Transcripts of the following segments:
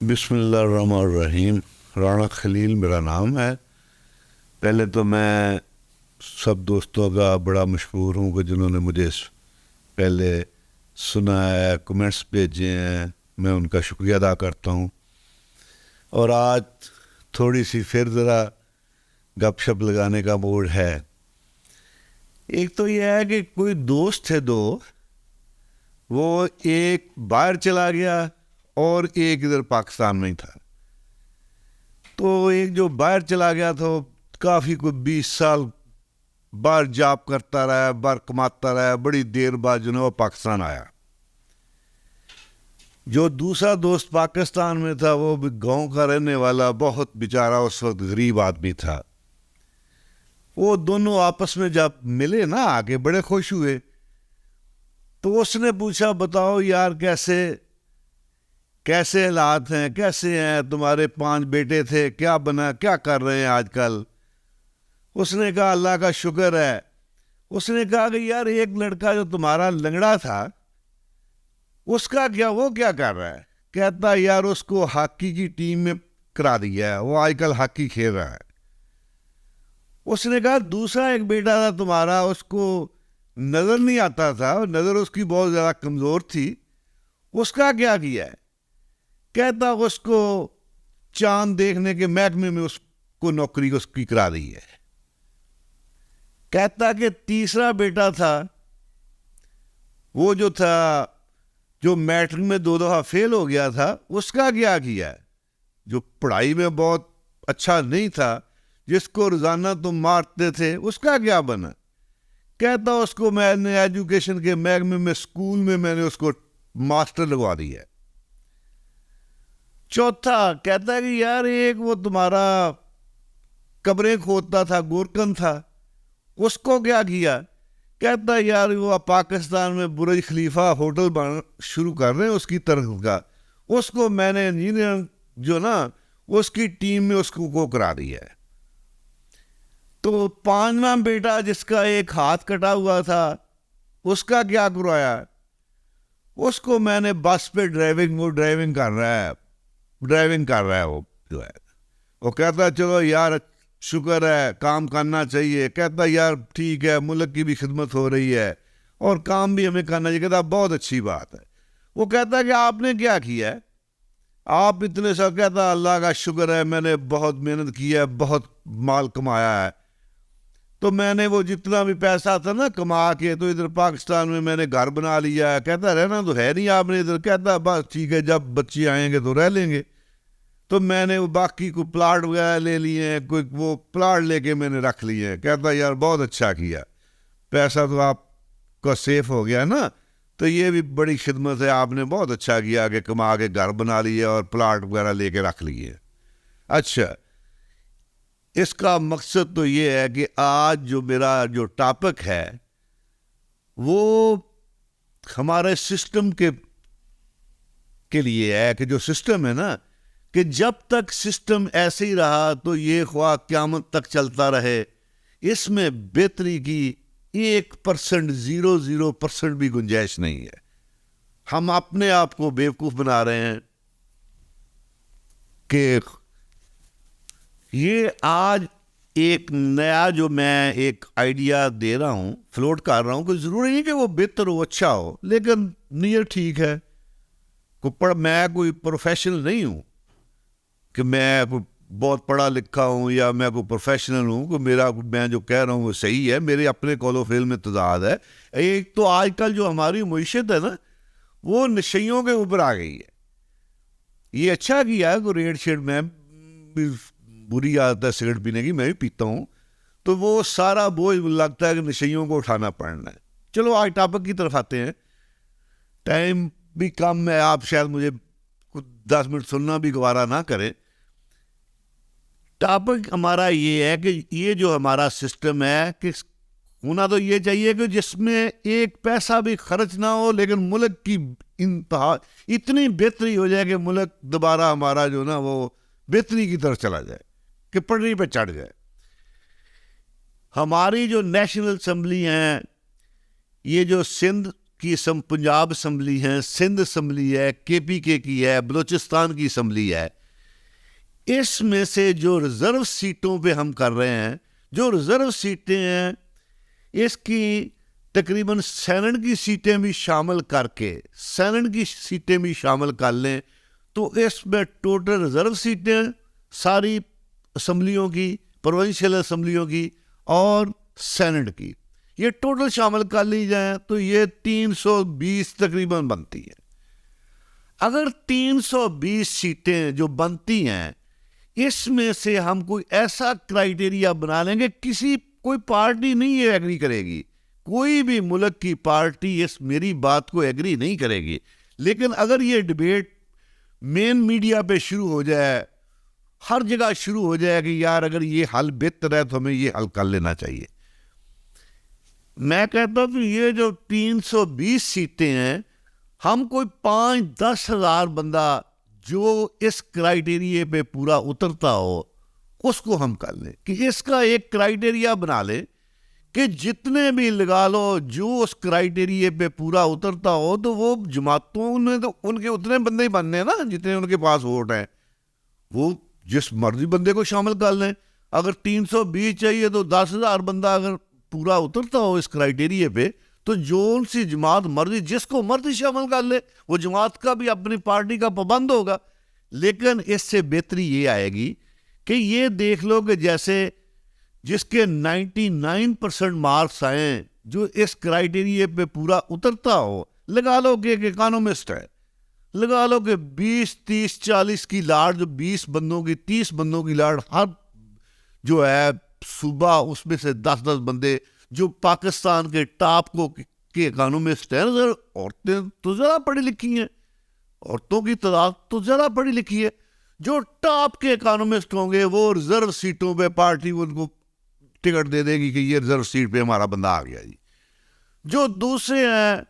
बिस्मिल्लाहिर्रहमानिर्रहीम। राना खलील मेरा नाम है। पहले तो मैं सब दोस्तों का बड़ा मशहूर हूँ कि जिन्होंने मुझे पहले सुना है, कमेंट्स भेजे हैं, मैं उनका शुक्रिया अदा करता हूँ। और आज थोड़ी सी फिर ज़रा गपशप लगाने का मूड है। एक तो यह है कि कोई दोस्त थे दो, वो एक बाहर चला गया और एक इधर पाकिस्तान में ही था। तो एक जो बाहर चला गया था काफ़ी कोई 20 साल बाहर जॉब करता रहा, बाहर कमाता रहा, बड़ी देर बाद जो है वो पाकिस्तान आया। जो दूसरा दोस्त पाकिस्तान में था वो भी गांव का रहने वाला, बहुत बेचारा उस वक्त गरीब आदमी था। वो दोनों आपस में जब मिले ना आके बड़े खुश हुए। तो उसने पूछा, बताओ यार कैसे हालात हैं, कैसे हैं, तुम्हारे 5 बेटे थे, क्या बना, क्या कर रहे हैं आजकल। उसने कहा अल्लाह का शुक्र है। उसने कहा कि यार एक लड़का जो तुम्हारा लंगड़ा था उसका क्या, वो क्या कर रहा है। कहता यार उसको हॉकी की टीम में करा दिया है, वो आजकल हॉकी खेल रहा है। उसने कहा दूसरा एक बेटा था तुम्हारा, उसको नज़र नहीं आता था, नज़र उसकी बहुत ज़्यादा कमज़ोर थी, उसका क्या किया है। कहता उसको चांद देखने के महकमे में उसको नौकरी उसकी करा दी है। कहता कि तीसरा बेटा था, वो जो था जो मैट्रिक में 2 दफ़ा फेल हो गया था, उसका क्या किया है। जो पढ़ाई में बहुत अच्छा नहीं था, जिसको रोज़ाना तुम मारते थे, उसका क्या बना। कहता उसको मैंने एजुकेशन के महकमे में स्कूल में मैंने उसको मास्टर लगवा दिया है। चौथा कहता है कि यार एक वो तुम्हारा कब्रें खोदता था, गोरकन था, उसको क्या किया। कहता यार वो पाकिस्तान में बुर्ज खलीफा होटल बन शुरू कर रहे हैं उसकी तरफ का, उसको मैंने इंजीनियर जो ना उसकी टीम में उसको को करा दिया है। तो 5वां बेटा जिसका एक हाथ कटा हुआ था, उसका क्या करवाया। उसको मैंने बस पे ड्राइविंग कर रहा है वो जो है। वो कहता चलो यार शुक्र है, काम करना चाहिए। कहता यार ठीक है, मुल्क की भी खिदमत हो रही है और काम भी हमें करना चाहिए। कहता बहुत अच्छी बात है। वो कहता कि आपने क्या किया है, आप इतने सब। कहता अल्लाह का शुक्र है, मैंने बहुत मेहनत की है, बहुत माल कमाया है। तो मैंने वो जितना भी पैसा था ना कमा के, तो इधर पाकिस्तान में मैंने घर बना लिया है। कहता रहना तो है नहीं आपने इधर। कहता बस ठीक है, जब बच्चे आएंगे तो रह लेंगे। तो मैंने वो बाकी को प्लाट वगैरह ले लिए हैं, कोई वो प्लाट लेके मैंने रख लिए हैं। कहता यार बहुत अच्छा किया, पैसा तो आपका सेफ हो गया ना, तो ये भी बड़ी खिदमत है, आपने बहुत अच्छा किया कि कमा के घर बना लिए और प्लाट वगैरह लेके रख लिए। अच्छा, इसका मकसद तो ये है कि आज जो मेरा जो टॉपिक है वो हमारे सिस्टम के लिए है कि जो सिस्टम है ना, कि जब तक सिस्टम ऐसे ही रहा तो ये ख्वाह क़यामत तक चलता रहे, इसमें बेहतरी की 1% 0% भी गुंजाइश नहीं है। हम अपने आप को बेवकूफ़ बना रहे हैं कि ये आज एक नया जो मैं एक आइडिया दे रहा हूँ, फ्लोट कर रहा हूँ, कोई ज़रूरी नहीं कि वो बेहतर हो, अच्छा हो, लेकिन नियर ठीक है। मैं कोई प्रोफेशनल नहीं हूँ कि मैं कोई बहुत पढ़ा लिखा हूँ या मैं कोई प्रोफेशनल हूँ कि मैं जो कह रहा हूँ वो सही है। मेरे अपने कौलो फेल में तजाद है। एक तो आजकल जो हमारी मईशत है ना, वो नशइयों के ऊपर आ गई है। ये अच्छा किया है, कोई रेड शेड में भी बुरी आदत है सिगरेट पीने की, मैं भी पीता हूँ, तो वो सारा बोझ लगता है कि नशइयों को उठाना पड़ना है। चलो आज टॉपिक की तरफ आते हैं। टाइम भी कम है, आप शायद मुझे कुछ 10 मिनट सुनना भी गवारा ना करें। टॉपिक हमारा ये है कि ये जो हमारा सिस्टम है कि होना तो ये चाहिए कि जिसमें एक पैसा भी खर्च ना हो, लेकिन मुल्क की इंतहा इतनी बेहतरी हो जाए कि मुल्क दोबारा हमारा जो ना वो बेहतरी की तरफ चला जाए, कि पटरी पे चढ़ जाए। हमारी जो नेशनल असम्बली हैं, ये जो सिंध की पंजाब असम्बली है, सिंध असम्बली है, KPK की है, बलूचिस्तान की असम्बली है, इसमें से जो रिजर्व सीटों पे हम कर रहे हैं, जो रिजर्व सीटें हैं, इसकी तकरीबन सेनेट की सीटें भी शामिल करके, सेनेट की सीटें भी शामिल कर लें तो इसमें टोटल रिजर्व सीटें सारी असम्बलियों की, प्रोविंशियल असम्बलियों की और सेनेट की, ये टोटल शामिल कर ली जाए तो ये 320 तकरीबन बनती है। अगर 320 सीटें जो बनती हैं, इसमें से हम कोई ऐसा क्राइटेरिया बना लेंगे, कोई पार्टी नहीं ये एग्री करेगी, कोई भी मुल्क की पार्टी इस मेरी बात को एग्री नहीं करेगी, लेकिन अगर ये डिबेट मेन मीडिया पे शुरू हो जाए, हर जगह शुरू हो जाए कि यार अगर ये हल बेहतर है तो हमें ये हल कर लेना चाहिए, मैं कहता हूं कि ये जो 320 सीटें हैं, हम कोई 5-10 हज़ार बंदा जो इस क्राइटेरिया पे पूरा उतरता हो उसको हम कर लें, कि इसका एक क्राइटेरिया बना लें कि जितने भी लगा लो जो उस क्राइटेरिया पे पूरा उतरता हो, तो वो जमातों में तो उनके उतने बंदे ही बनने हैं ना जितने उनके पास वोट हैं, वो जिस मर्जी बंदे को शामिल कर लें। अगर 320 चाहिए तो 10,000 बंदा अगर पूरा उतरता हो इस क्राइटेरिया पे, तो जो उनसी जमात मर्जी जिसको मर्जी शामिल कर ले, वो जमात का भी अपनी पार्टी का पाबंद होगा। लेकिन इससे बेहतरी ये आएगी कि ये देख लो कि जैसे जिसके 99% मार्क्स आए, जो इस क्राइटेरिया पे पूरा उतरता हो, लगा लो कि एक इकोनॉमिस्ट है, लगा लो कि 20, 30, 40 की लाड़, जो 20 बंदों की 30 बंदों की लाड़ हर जो है सूबा, उसमें से 10-10 बंदे जो पाकिस्तान के टॉप के इकोनॉमिस्ट हैं। औरतें तो ज़रा पढ़ी लिखी हैं, औरतों की तादाद तो ज़रा पढ़ी लिखी है, जो टॉप के इकोनॉमिस्ट होंगे वो रिजर्व सीटों पे पार्टी उनको टिकट दे देगी कि ये रिजर्व सीट पे हमारा बंदा आ गया जी। जो दूसरे हैं,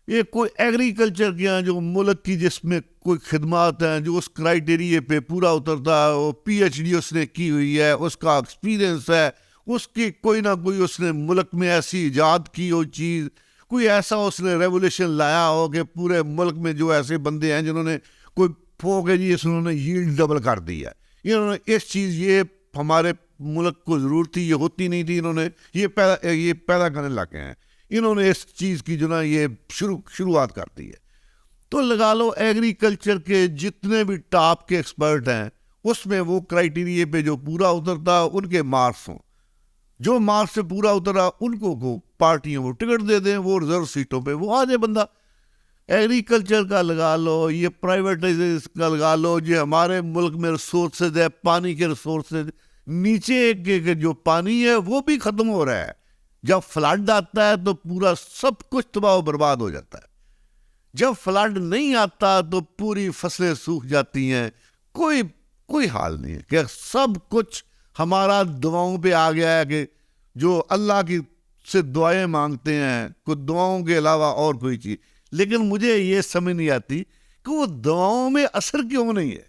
ये कोई एग्रीकल्चर के हैं, जो मुल्क की जिसमें कोई खिदमात हैं, जो उस क्राइटेरिया पे पूरा उतरता है, वो PhD उसने की हुई है, उसका एक्सपीरियंस है, उसकी कोई ना कोई उसने मुल्क में ऐसी इजाद की हो चीज़, कोई ऐसा उसने रेवोल्यूशन लाया हो कि पूरे मुल्क में जो ऐसे बंदे हैं जिन्होंने कोई फोक है जी, इन्होंने यील्ड डबल कर दी है, इन्होंने इस चीज़, ये हमारे मुल्क को ज़रूरत थी, ये होती नहीं थी, इन्होंने ये पैदा करने लगे हैं, इन्होंने इस चीज़ की जो ना ये शुरुआत कर दी है। तो लगा लो एग्रीकल्चर के जितने भी टॉप के एक्सपर्ट हैं, उसमें वो क्राइटेरिया पे जो पूरा उतरता उनके मार्क्स हों, जो मार्क्स से पूरा उतरा उनको को पार्टियां वो टिकट दे दें, वो रिजर्व सीटों पे वो आ जाए बंदा। एग्रीकल्चर का लगा लो, ये प्राइवेटाइजेशन का लगा लो, जो हमारे मुल्क में रिसोर्सेज है, पानी के रिसोर्सेज, नीचे के जो पानी है वो भी ख़त्म हो रहा है। जब फ्लड आता है तो पूरा सब कुछ तबाह बर्बाद हो जाता है, जब फ्लड नहीं आता तो पूरी फसलें सूख जाती हैं, कोई हाल नहीं है कि सब कुछ हमारा दुआओं पे आ गया है कि जो अल्लाह की से दुआएं मांगते हैं, कोई दुआओं के अलावा और कोई चीज़। लेकिन मुझे ये समझ नहीं आती कि वो दुआओं में असर क्यों नहीं है,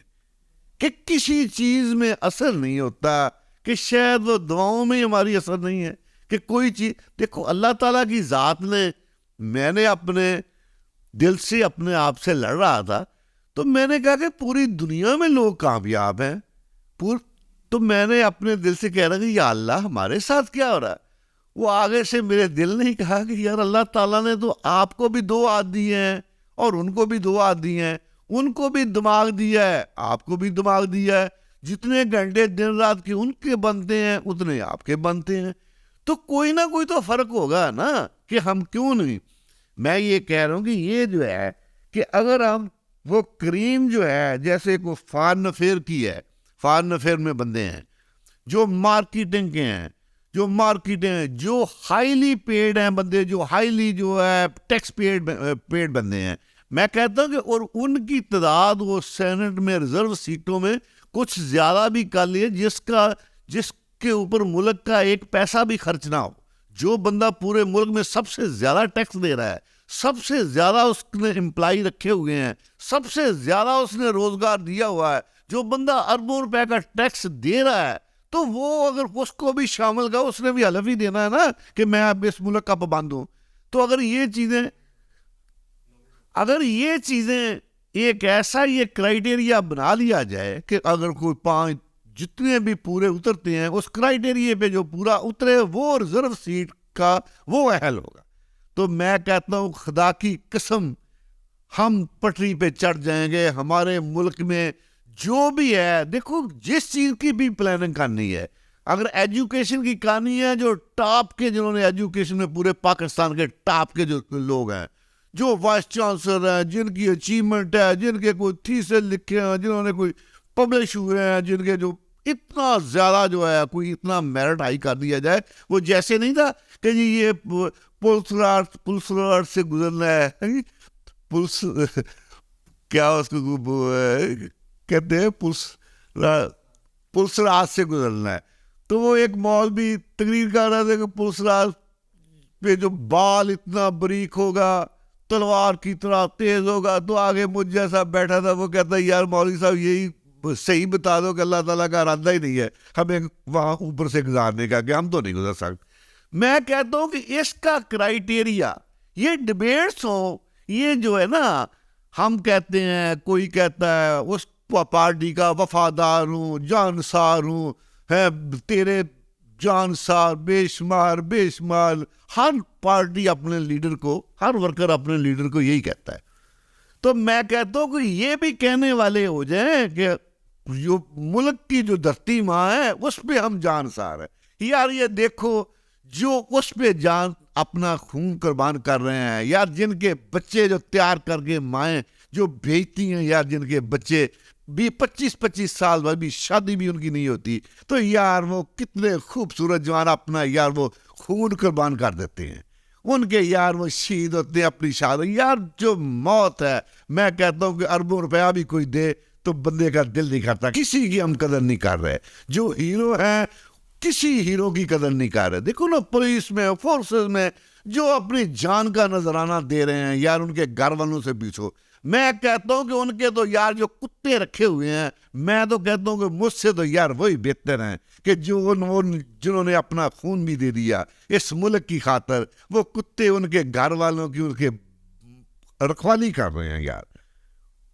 कि किसी चीज़ में असर नहीं होता, कि शायद वो दुआओं में हमारी असर नहीं है, कि कोई चीज़। देखो अल्लाह ताला की ज़ात ने, मैंने अपने दिल से अपने आप से लड़ रहा था तो मैंने कहा कि पूरी दुनिया में लोग कामयाब हैं, तो मैंने अपने दिल से कह रहा कि या अल्लाह हमारे साथ क्या हो रहा है। वो आगे से मेरे दिल ने कहा कि यार अल्लाह ताला ने तो आपको भी 2 हाथ दिए हैं और उनको भी 2 हाथ दिए हैं, उनको भी दिमाग दिया है, आपको भी दिमाग दिया है, जितने घंटे दिन रात के उनके बनते हैं उतने आपके बनते हैं, तो कोई ना कोई तो फर्क होगा ना, कि हम क्यों नहीं। मैं ये कह रहा हूँ कि ये जो है कि अगर हम वो क्रीम जो है, जैसे को फॉरेन अफेयर की है, फॉरेन अफेयर में बंदे हैं, जो मार्केटिंग के हैं, जो मार्केटिंग, जो हाईली पेड हैं बंदे, जो हाईली जो है टैक्स पेड बंदे हैं, मैं कहता हूँ कि और उनकी तादाद वो सेनेट में रिजर्व सीटों में कुछ ज़्यादा भी कर लिए, जिसके ऊपर मुल्क का एक पैसा भी खर्च ना हो। जो बंदा पूरे मुल्क में सबसे ज़्यादा टैक्स दे रहा है, सबसे ज़्यादा उसने एम्प्लॉय रखे हुए हैं, सबसे ज़्यादा उसने रोज़गार दिया हुआ है, जो बंदा अरबों रुपए का टैक्स दे रहा है, तो वो अगर उसको भी शामिल कर, उसने भी हलफ ही देना है ना कि मैं अब इस मुल्क का पाबंद हूँ। तो अगर ये चीज़ें अगर ये चीज़ें एक ऐसा ये क्राइटेरिया बना लिया जाए कि अगर कोई 5 जितने भी पूरे उतरते हैं उस क्राइटेरिया पे जो पूरा उतरे वो रिजर्व सीट का वो अहल होगा, तो मैं कहता हूँ खुदा की कसम हम पटरी पे चढ़ जाएंगे। हमारे मुल्क में जो भी है, देखो जिस चीज़ की भी प्लानिंग करनी है, अगर एजुकेशन की कहानी है, जो टॉप के जिन्होंने एजुकेशन में पूरे पाकिस्तान के टॉप के जो लोग हैं, जो वाइस चांसलर हैं, जिनकी अचीवमेंट है, जिनके कोई थीसिस लिखे हैं, जिन्होंने कोई पब्लिश हुए हैं, जिनके जो इतना ज़्यादा जो है कोई इतना मेरिट हाई कर दिया जाए, वो जैसे नहीं था कि जी ये पुलिस से गुजरना है, पुलिस क्या उसको कहते हैं, पुलिस राज से गुजरना है। तो वो एक मौलवी तकरीर कर रहा था कि पुलिस राज पे जो बाल इतना बारीक होगा, तलवार की तरह तेज होगा, तो आगे मुझ जैसा बैठा था वो कहता है यार मौलवी साहब यही सही बता दो कि अल्लाह ताला का इरादा ही नहीं है हमें वहाँ ऊपर से गुजारने का, कि हम तो नहीं गुजर सकते। मैं कहता हूँ कि इसका क्राइटेरिया ये डिबेट्स हो, ये जो है ना, हम कहते हैं, कोई कहता है उस पार्टी का वफादार हूँ, जानसार हूँ, है तेरे जानसार बेशुमार, हर पार्टी अपने लीडर को, हर वर्कर अपने लीडर को यही कहता है। तो मैं कहता हूँ कि ये भी कहने वाले हो जाएं कि जो मुल्क की जो धरती माँ है उस पे हम जानसार है यार, ये देखो जो उस पे जान अपना खून कुर्बान कर रहे हैं यार, जिनके बच्चे जो तैयार करके माएँ जो भेजती हैं यार, जिनके बच्चे भी 25-25 साल बाद भी शादी भी उनकी नहीं होती, तो यार वो कितने खूबसूरत जवान अपना यार वो खून कुर्बान कर देते हैं, उनके यार वो शहीद होते हैं अपनी शादी। यार जो मौत है, मैं कहता हूँ कि अरबों रुपया भी कोई दे तो बंदे का दिल नहीं करता, किसी की हम कदर नहीं कर रहे। जो हीरो हैं किसी हीरो की कदर नहीं कर रहे। देखो ना पुलिस में, फोर्सेस में जो अपनी जान का नजराना दे रहे हैं यार, उनके घर वालों से पूछो। मैं कहता हूँ कि उनके तो यार जो कुत्ते रखे हुए हैं, मैं तो कहता हूँ कि मुझसे तो यार वही बेहतर हैं कि जो जिन्होंने अपना खून भी दे दिया इस मुल्क की खातर, वो कुत्ते उनके घर वालों की उनके रखवाली कर रहे हैं यार,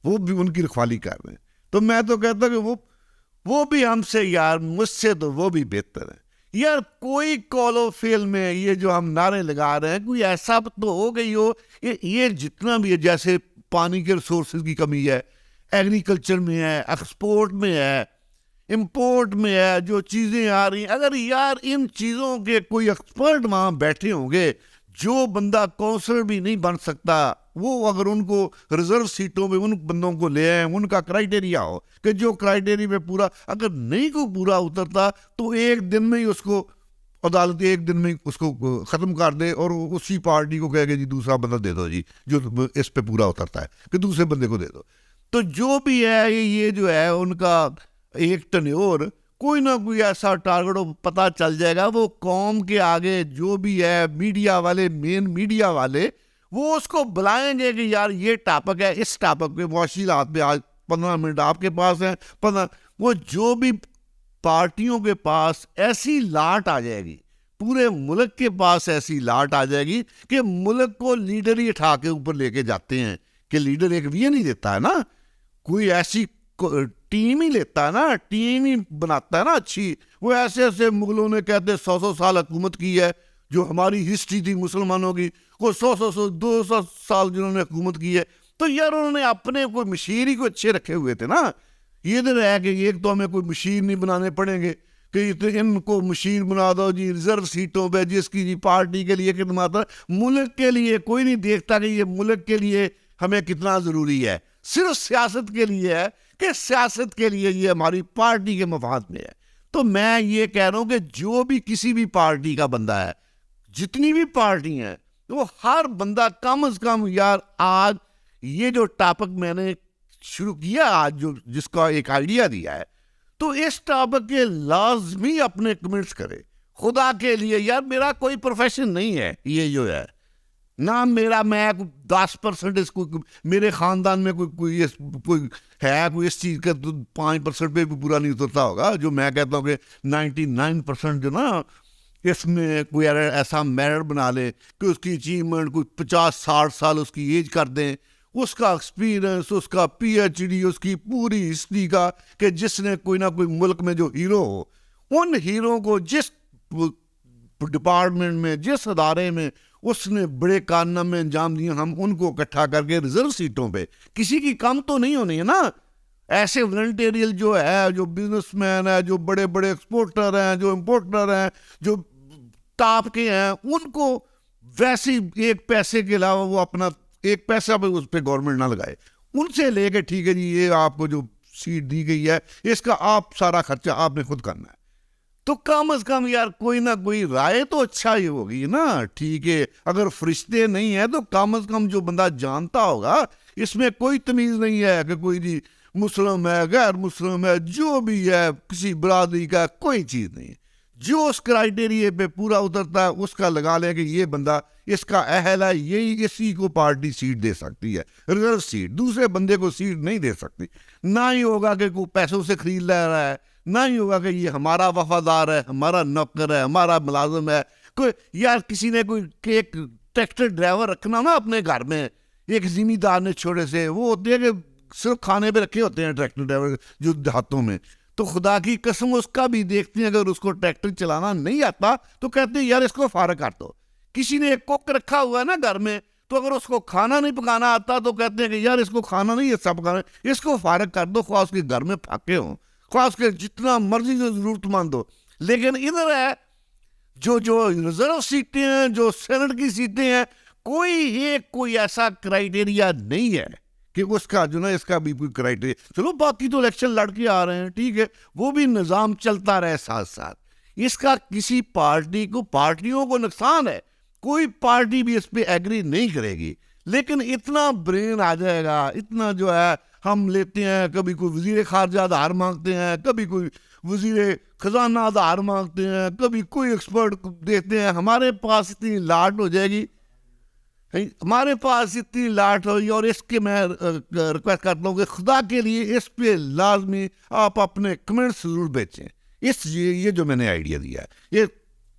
वो भी उनकी रखवाली कर रहे हैं। तो मैं तो कहता हूँ कि वो भी हमसे यार, मुझसे तो वो भी बेहतर है यार। कोई कॉलो फेल में ये जो हम नारे लगा रहे हैं, कोई ऐसा तो हो गई हो, ये जितना भी है, जैसे पानी के रिसोर्सेज की कमी है, एग्रीकल्चर में है, एक्सपोर्ट में है, इंपोर्ट में है, जो चीज़ें आ रही हैं, अगर यार इन चीज़ों के कोई एक्सपर्ट वहाँ बैठे होंगे, जो बंदा काउंसलर भी नहीं बन सकता, वो अगर उनको रिजर्व सीटों में उन बंदों को ले आए, उनका क्राइटेरिया हो कि जो क्राइटेरिया में पूरा, अगर नहीं को पूरा उतरता तो एक दिन में ही उसको अदालत एक दिन में उसको ख़त्म कर दे और उसी पार्टी को कहेगा जी दूसरा बंदा दे दो जी जो इस पे पूरा उतरता है, कि दूसरे बंदे को दे दो। तो जो भी है ये जो है उनका एक टन्योर, कोई ना कोई ऐसा टारगेट पता चल जाएगा। वो कौम के आगे जो भी है, मीडिया वाले, मेन मीडिया वाले, वो उसको बुलाएंगे कि यार ये टॉपिक है, इस टॉपिक पे वाशीलात पे आज 15 मिनट आपके पास है, 15, वो जो भी पार्टियों के पास ऐसी लाट आ जाएगी, पूरे मुल्क के पास ऐसी लाट आ जाएगी कि मुल्क को लीडर ही उठा के ऊपर लेके जाते हैं, कि लीडर एक ये नहीं देता है ना, कोई ऐसी टीम ही लेता है ना, टीम ही बनाता है ना अच्छी। वो ऐसे ऐसे मुगलों ने कहते 100 साल हुकूमत की है, जो हमारी हिस्ट्री थी मुसलमानों की, वो 200 साल जिन्होंने हुकूमत की है, तो यार उन्होंने अपने कोई मशीर ही को अच्छे रखे हुए थे ना। ये तो है कि एक तो हमें कोई मशीर नहीं बनाने पड़ेंगे कि तो इनको मशीर बना दो जी रिजर्व सीटों पे, जिसकी जी पार्टी के लिए खिदमत है, मुल्क के लिए कोई नहीं देखता कि ये मुल्क के लिए हमें कितना ज़रूरी है, सिर्फ सियासत के लिए है कि सियासत के लिए ये हमारी पार्टी के मफाद में है। तो मैं ये कह रहा हूँ कि जो भी किसी भी पार्टी का बंदा है, जितनी भी पार्टी हैं, वो हर बंदा कम से कम यार आज ये जो टॉपिक मैंने शुरू किया आज, जो जिसका एक आइडिया दिया है, तो इस टॉपिक के लाजमी अपने कमेंट्स करे खुदा के लिए। यार मेरा कोई प्रोफेशन नहीं है ये जो है ना, मेरा मैं 10% इसको, मेरे ख़ानदान में कोई है कोई इस चीज़ का, तो 5% पे भी पूरा नहीं उतरता होगा। जो मैं कहता हूँ कि 99% जो ना इसमें कोई ऐसा मेरिट बना ले कि उसकी अचीवमेंट कोई 50-60 साल उसकी एज कर दें, उसका एक्सपीरियंस, उसका पीएचडी, उसकी पूरी हिस्ट्री का, कि जिसने कोई ना कोई मुल्क में जो हीरो हो, उन हीरो को जिस डिपार्टमेंट में, जिस अदारे में उसने बड़े कारनामे अंजाम दिए, हम उनको इकट्ठा करके रिजर्व सीटों पे, किसी की कम तो नहीं होनी है ना। ऐसे वॉलंटियरियल जो है, जो बिजनेसमैन है, जो बड़े बड़े एक्सपोर्टर हैं, जो इंपोर्टर हैं, जो टॉप के हैं, उनको वैसे एक पैसे के अलावा वो अपना एक पैसा भी उस पर गवर्नमेंट ना लगाए, उनसे लेके ठीक है जी ये आपको जो सीट दी गई है इसका आप सारा खर्चा आपने खुद करना है। तो कम से कम यार कोई ना कोई राय तो अच्छा ही होगी ना। ठीक है, अगर फरिश्ते नहीं है तो कम से कम जो बंदा जानता होगा, इसमें कोई तमीज नहीं है कि कोई जी मुस्लिम है, गैर मुस्लिम है, जो भी है, किसी बरादरी का कोई चीज नहीं है, जो उस क्राइटेरिया पे पूरा उतरता है उसका लगा ले कि ये बंदा इसका अहल है, यही इसी को पार्टी सीट दे सकती है, रिजर्व सीट, दूसरे बंदे को सीट नहीं दे सकती। ना ही होगा कि कोई पैसों से खरीद ले रहा है, ना ही होगा कि ये हमारा वफादार है, हमारा नौकर है, हमारा मुलाजिम है। कोई यार किसी ने कोई एक ट्रैक्टर ड्राइवर रखना ना अपने घर में, एक जिम्मेदार ने छोटे से, वो होते हैं कि सिर्फ खाने पे रखे होते हैं ट्रैक्टर ड्राइवर जो देहातों में, तो खुदा की कसम उसका भी देखते हैं, अगर उसको ट्रैक्टर चलाना नहीं आता तो कहते हैं यार इसको फारग कर दो। किसी ने एक कुक रखा हुआ है ना घर में, तो अगर उसको खाना नहीं पकाना आता तो कहते हैं कि यार इसको खाना नहीं अच्छा पकाना, इसको फारग कर दो, ख्वाह उसके घर में फाके हों, ख्वाह उसके जितना मर्जी जो जरूरतमंद हो। लेकिन इधर है जो जो रिजर्व सीटें हैं, जो सेनेट की सीटें हैं, कोई ऐसा क्राइटेरिया नहीं है कि उसका जो ना इसका भी कोई क्राइटेरिया। चलो बाकी तो इलेक्शन लड़के आ रहे हैं, ठीक है, वो भी निज़ाम चलता रहे साथ साथ, इसका किसी पार्टी को, पार्टियों को नुकसान है, कोई पार्टी भी इस पे एग्री नहीं करेगी। लेकिन इतना ब्रेन आ जाएगा, इतना जो है हम लेते हैं, कभी कोई वजीर खारजा आधार मांगते हैं, कभी कोई वजीर खजाना आधार मांगते हैं, कभी कोई एक्सपर्ट देते हैं, हमारे पास इतनी लाट हो जाएगी, हमारे पास इतनी लाट हुई। और इसके मैं रिक्वेस्ट करता हूँ कि खुदा के लिए इस पे लाजमी आप अपने कमेंट्स जरूर बेचें, ये जो मैंने आइडिया दिया है, ये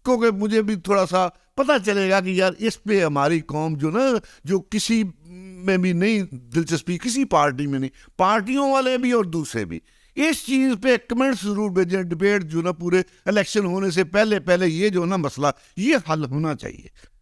क्योंकि मुझे भी थोड़ा सा पता चलेगा कि यार इस पे हमारी कौम जो ना, जो किसी में भी नहीं दिलचस्पी, किसी पार्टी में नहीं, पार्टियों वाले भी और दूसरे भी, इस चीज़ पे कमेंट्स जरूर भेजें। डिबेट जो ना पूरे इलेक्शन होने से पहले पहले ये जो ना मसला ये हल होना चाहिए।